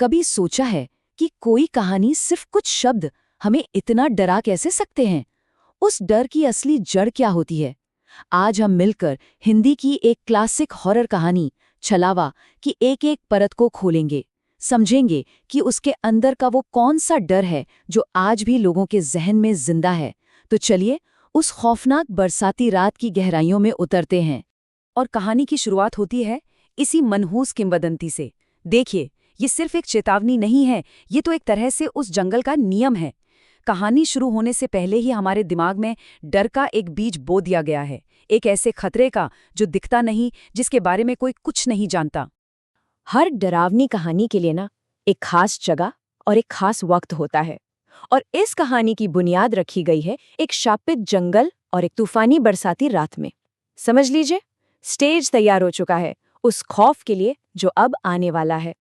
कभी सोचा है कि कोई कहानी सिर्फ कुछ शब्द हमें इतना डरा कैसे सकते हैं? उस डर की असली जड़ क्या होती है? आज हम मिलकर हिंदी की एक क्लासिक हॉरर कहानी छलावा की एक-एक परत को खोलेंगे, समझेंगे कि उसके अंदर का वो कौन सा डर है जो आज भी लोगों के जहन में जिंदा है। तो चलिए उस खौफनाक बरसाती रात की गहराइयों में उतरते हैं। और कहानी की शुरुआत होती है इसी मनहूस किंवदंती से। देखिए, ये सिर्फ एक चेतावनी नहीं है, ये तो एक तरह से उस जंगल का नियम है। कहानी शुरू होने से पहले ही हमारे दिमाग में डर का एक बीज बो दिया गया है, एक ऐसे खतरे का जो दिखता नहीं, जिसके बारे में कोई कुछ नहीं जानता। हर डरावनी कहानी के लिए ना एक खास जगह और एक खास वक्त होता है। और इस कहानी की बुनियाद रखी गई है एक शापित जंगल और एक तूफानी बरसाती रात में। समझ लीजिए, स्टेज तैयार हो चुका है उस खौफ के लिए जो अब आने वाला है।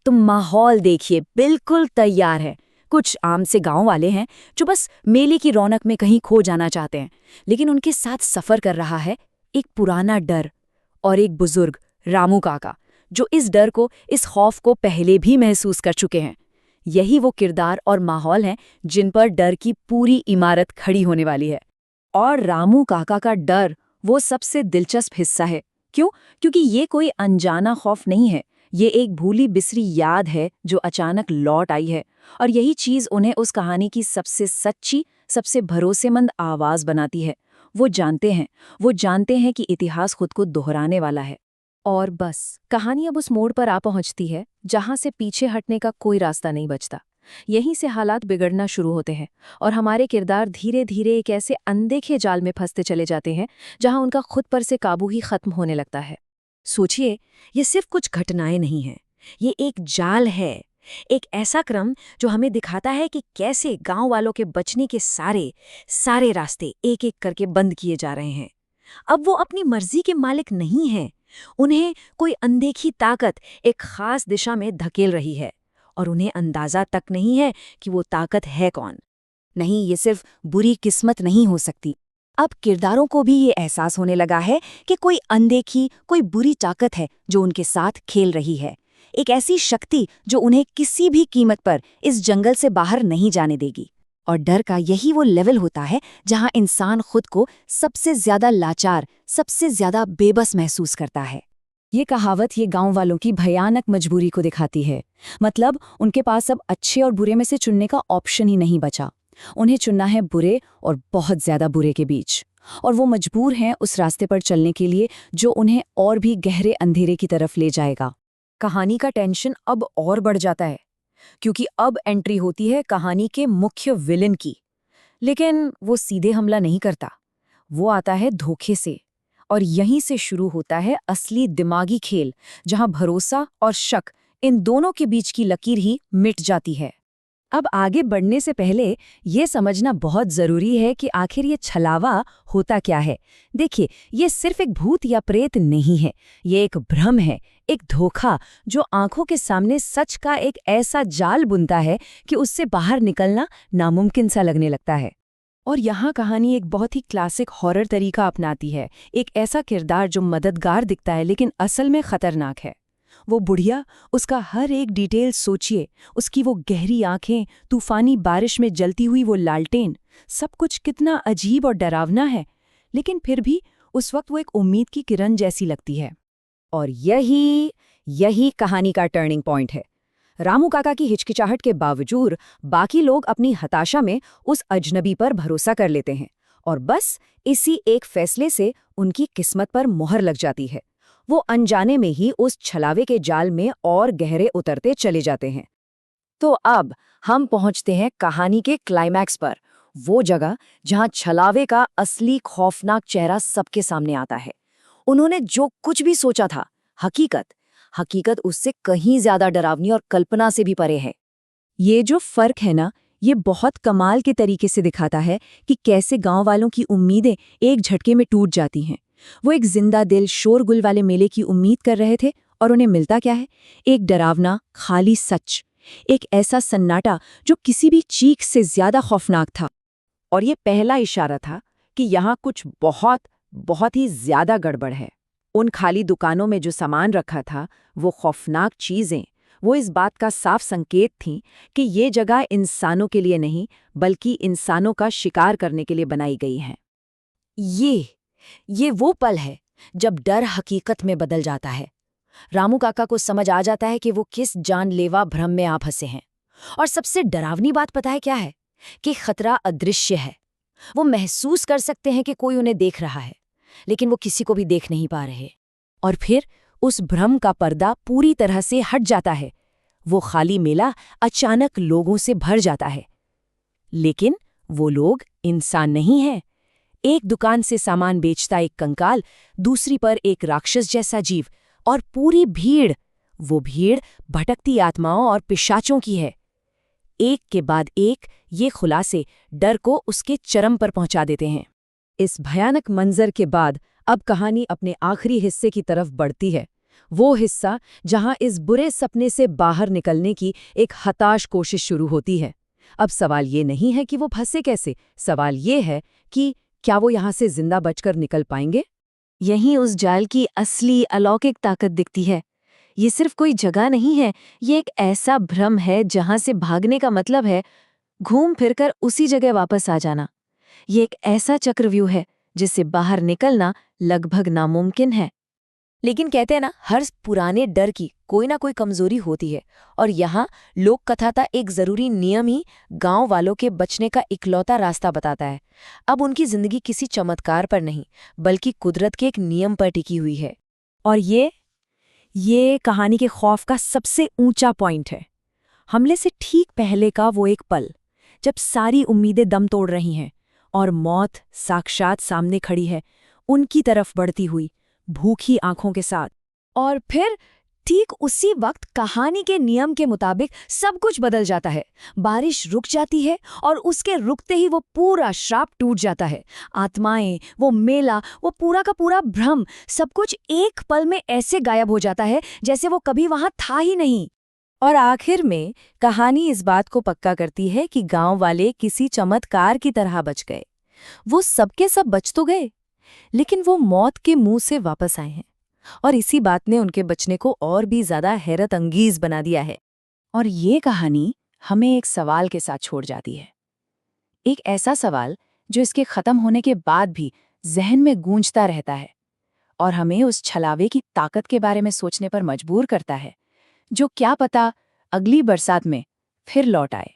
तो माहौल देखिए, बिल्कुल तैयार है। कुछ आम से गांव वाले हैं जो बस मेले की रौनक में कहीं खो जाना चाहते हैं, लेकिन उनके साथ सफर कर रहा है एक पुराना डर और एक बुजुर्ग रामू काका, जो इस डर को, इस खौफ को पहले भी महसूस कर चुके हैं। यही वो किरदार और माहौल हैं जिन पर डर की पूरी इमारत खड़ी होने वाली है। और रामू काका का डर वो सबसे दिलचस्प हिस्सा है। क्यों? क्योंकि ये कोई अनजाना खौफ नहीं है, ये एक भूली बिसरी याद है जो अचानक लौट आई है। और यही चीज उन्हें उस कहानी की सबसे सच्ची, सबसे भरोसेमंद आवाज बनाती है। वो जानते हैं कि इतिहास खुद को दोहराने वाला है। और बस कहानी अब उस मोड़ पर आ पहुंचती है जहां से पीछे हटने का कोई रास्ता नहीं बचता। यहीं से हालात बिगड़ना शुरू होते हैं और हमारे किरदार धीरे धीरे एक ऐसे अनदेखे जाल में फंसते चले जाते हैं जहां उनका खुद पर से काबू ही खत्म होने लगता है। सोचिए, ये सिर्फ कुछ घटनाएं नहीं हैं, ये एक जाल है, एक ऐसा क्रम जो हमें दिखाता है कि कैसे गांव वालों के बचने के सारे सारे रास्ते एक एक करके बंद किए जा रहे हैं। अब वो अपनी मर्जी के मालिक नहीं हैं, उन्हें कोई अनदेखी ताकत एक खास दिशा में धकेल रही है, और उन्हें अंदाजा तक नहीं है कि वो ताकत है कौन। नहीं, ये सिर्फ बुरी किस्मत नहीं हो सकती। अब किरदारों को भी ये एहसास होने लगा है कि कोई अनदेखी, कोई बुरी ताकत है जो उनके साथ खेल रही है, एक ऐसी शक्ति जो उन्हें किसी भी कीमत पर इस जंगल से बाहर नहीं जाने देगी। और डर का यही वो लेवल होता है जहां इंसान खुद को सबसे ज्यादा लाचार, सबसे ज्यादा बेबस महसूस करता है। ये कहावत ये गांव वालों की भयानक मजबूरी को दिखाती है। मतलब उनके पास अब अच्छे और बुरे में से चुनने का ऑप्शन ही नहीं बचा। उन्हें चुनना है बुरे और बहुत ज्यादा बुरे के बीच, और वो मजबूर हैं उस रास्ते पर चलने के लिए जो उन्हें और भी गहरे अंधेरे की तरफ ले जाएगा। कहानी का टेंशन अब और बढ़ जाता है, क्योंकि अब एंट्री होती है कहानी के मुख्य विलेन की। लेकिन वो सीधे हमला नहीं करता, वो आता है धोखे से। और यहीं से शुरू होता है असली दिमागी खेल, जहां भरोसा और शक, इन दोनों के बीच की लकीर ही मिट जाती है। अब आगे बढ़ने से पहले ये समझना बहुत जरूरी है कि आखिर ये छलावा होता क्या है। देखिए, ये सिर्फ एक भूत या प्रेत नहीं है, ये एक भ्रम है, एक धोखा जो आंखों के सामने सच का एक ऐसा जाल बुनता है कि उससे बाहर निकलना नामुमकिन सा लगने लगता है। और यहाँ कहानी एक बहुत ही क्लासिक हॉरर तरीका अपनाती है, एक ऐसा किरदार जो मददगार दिखता है लेकिन असल में खतरनाक है। वो बुढ़िया, उसका हर एक डिटेल सोचिए, उसकी वो गहरी आंखें, तूफानी बारिश में जलती हुई वो लालटेन, सब कुछ कितना अजीब और डरावना है, लेकिन फिर भी उस वक्त वो एक उम्मीद की किरण जैसी लगती है। और यही कहानी का टर्निंग पॉइंट है। रामू काका की हिचकिचाहट के बावजूद बाकी लोग अपनी हताशा में उस अजनबी पर भरोसा कर लेते हैं, और बस इसी एक फैसले से उनकी किस्मत पर मोहर लग जाती है। वो अनजाने में ही उस छलावे के जाल में और गहरे उतरते चले जाते हैं। तो अब हम पहुंचते हैं कहानी के क्लाइमैक्स पर, वो जगह जहां छलावे का असली खौफनाक चेहरा सबके सामने आता है। उन्होंने जो कुछ भी सोचा था, हकीकत उससे कहीं ज्यादा डरावनी और कल्पना से भी परे है। ये जो फर्क है ना, ये बहुत कमाल के तरीके से दिखाता है कि कैसे गांव वालों की उम्मीदें एक झटके में टूट जाती हैं। वो एक जिंदा दिल, शोरगुल वाले मेले की उम्मीद कर रहे थे, और उन्हें मिलता क्या है? एक डरावना, खाली सच, एक ऐसा सन्नाटा जो किसी भी चीख से ज्यादा खौफनाक था। और ये पहला इशारा था कि यहाँ कुछ बहुत ही ज्यादा गड़बड़ है। उन खाली दुकानों में जो सामान रखा था, वो खौफनाक चीजें, वो इस बात का साफ संकेत थीं कि ये जगह इंसानों के लिए नहीं बल्कि इंसानों का शिकार करने के लिए बनाई गई है। ये वो पल है जब डर हकीकत में बदल जाता है। रामू काका को समझ आ जाता है कि वो किस जानलेवा भ्रम में आ फंसे हैं। और सबसे डरावनी बात पता है क्या है? कि खतरा अदृश्य है। वो महसूस कर सकते हैं कि कोई उन्हें देख रहा है, लेकिन वो किसी को भी देख नहीं पा रहे। और फिर उस भ्रम का पर्दा पूरी तरह से हट जाता है। वो खाली मेला अचानक लोगों से भर जाता है। लेकिन वो लोग इंसान नहीं हैं। एक दुकान से सामान बेचता एक कंकाल, दूसरी पर एक राक्षस जैसा जीव, और पूरी भीड़, वो भीड़ भटकती आत्माओं और पिशाचों की है। एक के बाद एक ये खुलासे डर को उसके चरम पर पहुंचा देते हैं। इस भयानक मंजर के बाद अब कहानी अपने आखिरी हिस्से की तरफ बढ़ती है। वो हिस्सा जहां इस बुरे सपने से बाहर निकलने की एक हताश कोशिश शुरू होती है। अब सवाल ये नहीं है कि वो फंसे कैसे, सवाल ये है कि क्या वो यहाँ से जिंदा बचकर निकल पाएंगे? यहीं उस जाल की असली अलौकिक ताकत दिखती है। ये सिर्फ कोई जगह नहीं है, ये एक ऐसा भ्रम है जहां से भागने का मतलब है घूम फिरकर उसी जगह वापस आ जाना। ये एक ऐसा चक्रव्यूह है जिससे बाहर निकलना लगभग नामुमकिन है। लेकिन कहते हैं ना, हर पुराने डर की कोई ना कोई कमजोरी होती है, और यहाँ लोक कथा का एक जरूरी नियम ही गांव वालों के बचने का इकलौता रास्ता बताता है। अब उनकी जिंदगी किसी चमत्कार पर नहीं बल्कि कुदरत के एक नियम पर टिकी हुई है। और ये कहानी के खौफ का सबसे ऊंचा पॉइंट है। हमले से ठीक पहले का वो एक पल जब सारी उम्मीदें दम तोड़ रही हैं और मौत साक्षात सामने खड़ी है, उनकी तरफ बढ़ती हुई भूखी आंखों के साथ। और फिर ठीक उसी वक्त कहानी के नियम के मुताबिक सब कुछ बदल जाता है। बारिश रुक जाती है और उसके रुकते ही वो पूरा श्राप टूट जाता है। आत्माएं, वो मेला, वो पूरा का पूरा भ्रम, सब कुछ एक पल में ऐसे गायब हो जाता है जैसे वो कभी वहां था ही नहीं। और आखिर में कहानी इस बात को पक्का करती है कि गांव वाले किसी चमत्कार की तरह बच गए। वो सबके सब बच तो गए, लेकिन वो मौत के मुंह से वापस आए हैं। और इसी बात ने उनके बचने को और भी ज्यादा हैरत अंगीज बना दिया है। और ये कहानी हमें एक सवाल के साथ छोड़ जाती है। एक ऐसा सवाल जो इसके खत्म होने के बाद भी जहन में गूंजता रहता है और हमें उस छलावे की ताकत के बारे में सोचने पर मजबूर करता है, जो क्या पता अगली बरसात में फिर लौट आए।